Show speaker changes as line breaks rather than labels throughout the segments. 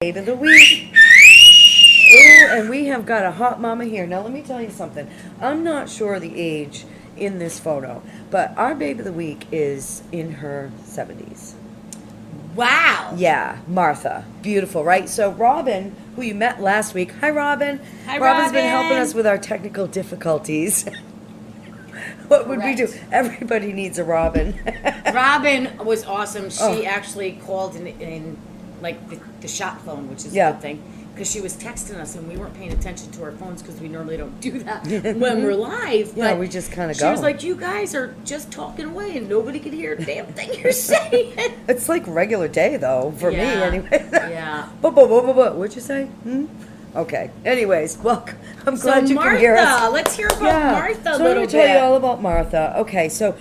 Babe of the week. Oh, and we have got a hot mama here. Now, let me tell you something. I'm not sure the age in this photo, but our babe of the week is in her 70s.
Wow.
Yeah, Martha. Beautiful, right? So, Robin, who you met last week. Hi, Robin.
Hi,
Robin's been
Robin.
helping us with our technical difficulties. What would we do?
Correct.
Everybody needs a Robin.
Robin was awesome. She
Oh.
actually called in like the shop phone, which is
Yeah.
a good thing, because she was texting us and we weren't paying attention to our phones because we normally don't do that when we're live.
Yeah,
but
we just kinda
She
go.
was like, "You guys are just talking away and nobody can hear a damn thing you're saying."
It's like regular day, though, for me,
Yeah.
anyway.
Yeah.
What'd you say? Okay. Anyways, welcome. I'm glad
So
you can hear us.
Martha, let's hear about Martha a
So
little
let me tell you
bit.
all about Martha. Okay, so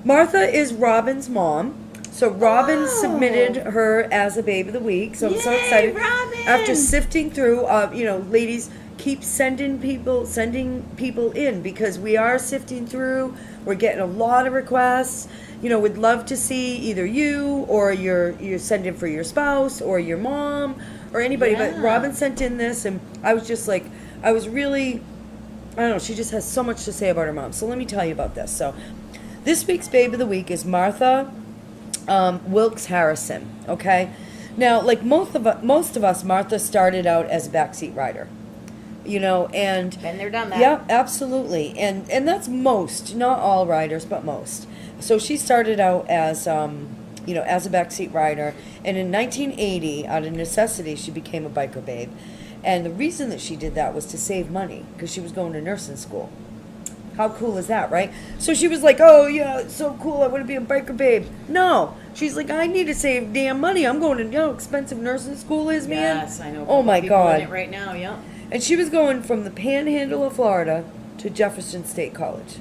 Martha is Robin's mom. So Robin
Oh.
submitted her as a babe of the week. So I'm so
Yay,
excited.
Robin!
After sifting through, ladies, keep sending people in because we are sifting through. We're getting a lot of requests. We'd love to see either you or you're sending for your spouse or your mom or anybody. But
Yeah.
Robin sent in this, and I was just like, I was really, I don't know, she just has so much to say about her mom. So let me tell you about this. So this week's Babe of the Week is Martha Wilkes Harrison, okay? Now, like most of us, Martha started out as a backseat rider, and...
Been there, done that.
Yeah, absolutely. And that's most, not all riders, but most. So she started out as, as a backseat rider, and in 1980, out of necessity, she became a biker babe. And the reason that she did that was to save money, because she was going to nursing school. How cool is that, right? So she was like, oh, yeah, it's so cool, I want to be a biker babe. No. She's like, I need to save damn money. I'm going to, how expensive nursing school is, man.
Yes, I know.
Oh, my
People in
God.
it right now, yeah.
And she was going from the panhandle of Florida to Jefferson State College.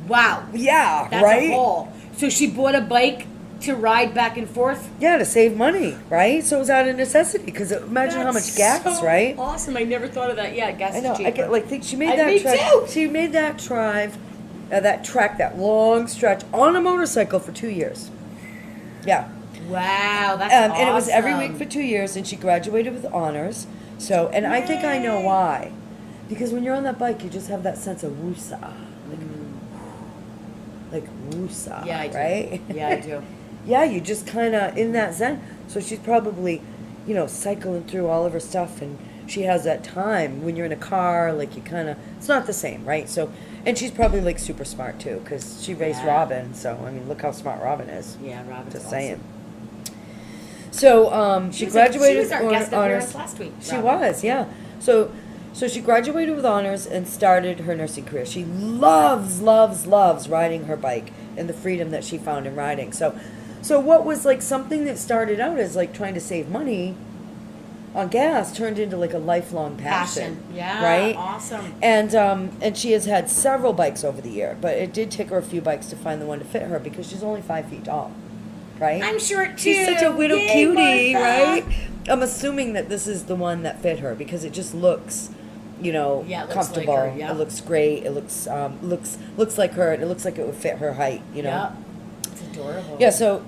Wow.
Yeah,
That's
right?
a haul. So she bought a bike to ride back and forth?
Yeah, to save money, right? So it was out of necessity, because imagine how much gas,
so
right?
Awesome. I never thought of that. Yeah, gas
I know.
is cheaper.
She made
I-
that
me
trek.
too.
She made that drive, that long stretch on a motorcycle for 2 years. Yeah.
Wow, that's awesome.
And it was every week for 2 years, and she graduated with honors. So, and I think I know
Yay.
why. Because when you're on that bike, you just have that sense of woosah. Like woosah,
Yeah, I do.
right?
Yeah, I do.
Yeah, you just kind of in that zen. So she's probably, cycling through all of her stuff, and she has that time when you're in a car, like you kind of, it's not the same, right? So, and she's probably like super smart too, because she raised
Yeah.
Robin. So, I mean, look how smart Robin is.
Yeah, Robin's
Just
awesome.
saying. So, she graduated
She was our
with
guest
honors.
appearance last week.
She
Robin.
was, yeah. So she graduated with honors and started her nursing career. She loves riding her bike and the freedom that she found in riding. So what was like something that started out as like trying to save money on gas turned into like a lifelong passion.
Yeah,
right?
awesome.
And she has had several bikes over the year, but it did take her a few bikes to find the one to fit her because she's only 5 feet tall, right?
I'm short too.
She's such a little
Yay,
cutie,
Martha.
right? I'm assuming that this is the one that fit her because it just looks,
Yeah, it looks like
comfortable.
her, yeah.
It looks great. It looks like her. And it looks like it would fit her height.
Yeah, it's adorable.
Yeah. So,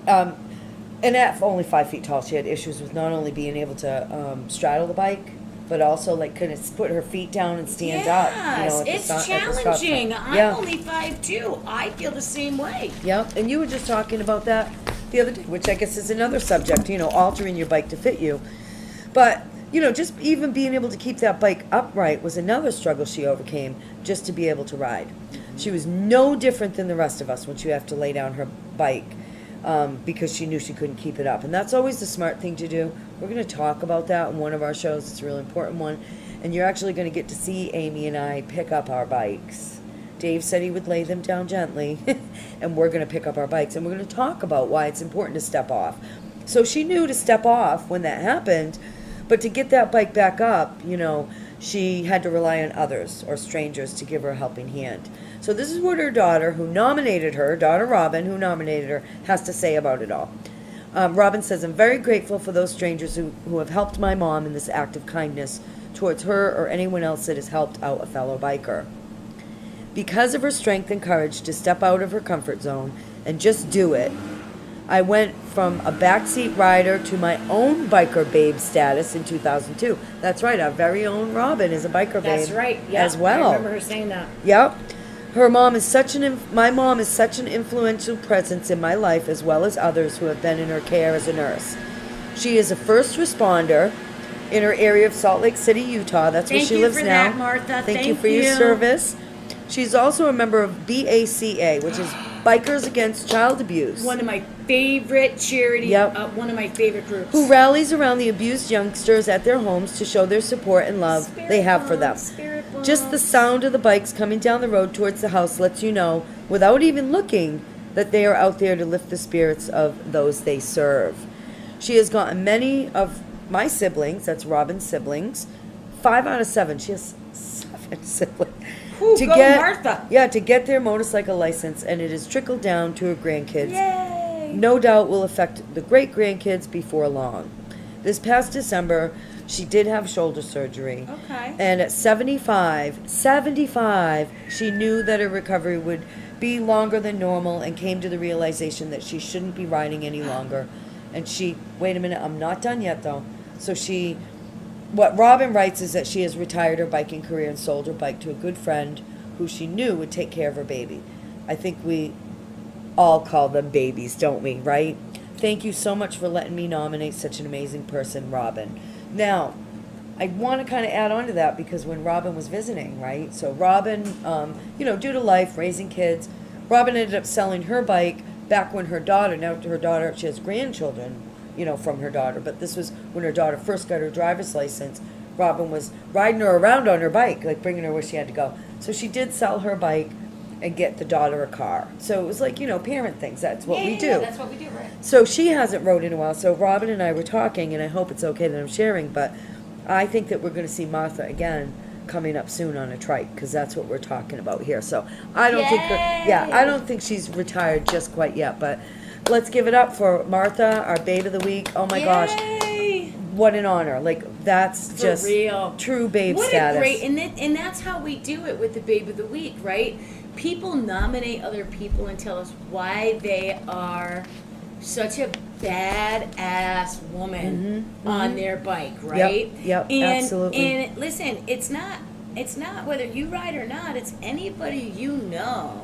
and at only 5 feet tall, she had issues with not only being able to straddle the bike, but also like couldn't put her feet down and stand up.
Yes,
at the
it's
stop- at the stop sign.
challenging. I'm
Yeah.
only 5'2". I feel the same way.
Yep, and you were just talking about that the other day, which I guess is another subject, altering your bike to fit you. But, just even being able to keep that bike upright was another struggle she overcame just to be able to ride. She was no different than the rest of us when she had to lay down her bike because she knew she couldn't keep it up. And that's always the smart thing to do. We're going to talk about that in one of our shows. It's a really important one. And you're actually going to get to see Amy and I pick up our bikes. Dave said he would lay them down gently, and we're going to pick up our bikes, and we're going to talk about why it's important to step off. So she knew to step off when that happened, but to get that bike back up, she had to rely on others or strangers to give her a helping hand. So this is what her daughter, daughter Robin, who nominated her, has to say about it all. Robin says, I'm very grateful for those strangers who have helped my mom in this act of kindness towards her or anyone else that has helped out a fellow biker. Because of her strength and courage to step out of her comfort zone and just do it, I went from a backseat rider to my own biker babe status in 2002. That's right, our very own Robin is a biker babe.
That's right. Yeah,
as well.
I remember her saying that.
Yep. Her mom is my mom is such an influential presence in my life, as well as others who have been in her care as a nurse. She is a first responder in her area of Salt Lake City, Utah. That's where she lives now.
Thank you for that, Martha.
Thank you for your service. She's also a member of BACA, which is Bikers Against Child Abuse.
One of my favorite charity,
Yep.
one of my favorite groups.
Who rallies around the abused youngsters at their homes to show their support and love they have for them. Just the sound of the bikes coming down the road towards the house lets you know, without even looking, that they are out there to lift the spirits of those they serve. She has gotten many of my siblings, that's Robin's siblings, 5 out of 7. She has 7 siblings.
Ooh, go Martha.
Yeah, to get their motorcycle license, and it has trickled down to her grandkids.
Yay!
No doubt will affect the great grandkids before long. This past December, she did have shoulder surgery.
Okay.
And at 75, she knew that her recovery would be longer than normal and came to the realization that she shouldn't be riding any longer. And wait a minute, I'm not done yet though. So what Robin writes is that she has retired her biking career and sold her bike to a good friend who she knew would take care of her baby. I think we all call them babies, don't we, right? Thank you so much for letting me nominate such an amazing person, Robin. Now, I want to kind of add on to that because when Robin was visiting, right? So Robin, due to life, raising kids, Robin ended up selling her bike back when she has grandchildren, from her daughter. But this was when her daughter first got her driver's license. Robin was riding her around on her bike, like bringing her where she had to go. So she did sell her bike and get the daughter a car. So it was like, parent things. That's what we do.
Yeah, that's what we do, right?
So she hasn't rode in a while. So Robin and I were talking, and I hope it's okay that I'm sharing, but I think that we're going to see Martha again coming up soon on a trike, because that's what we're talking about here. So I don't I don't think she's retired just quite yet, but let's give it up for Martha, our babe of the week. Oh my gosh, what an honor! Like that's
For
just
real.
True babe
What
status.
a great, and that's how we do it with the babe of the week, right? People nominate other people and tell us why they are such a badass woman on their bike, right?
Yep, absolutely.
And listen, it's not whether you ride or not, it's anybody you know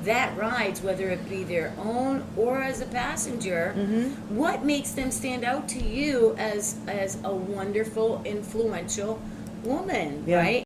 that rides, whether it be their own or as a passenger. What makes them stand out to you as a wonderful, influential woman, right?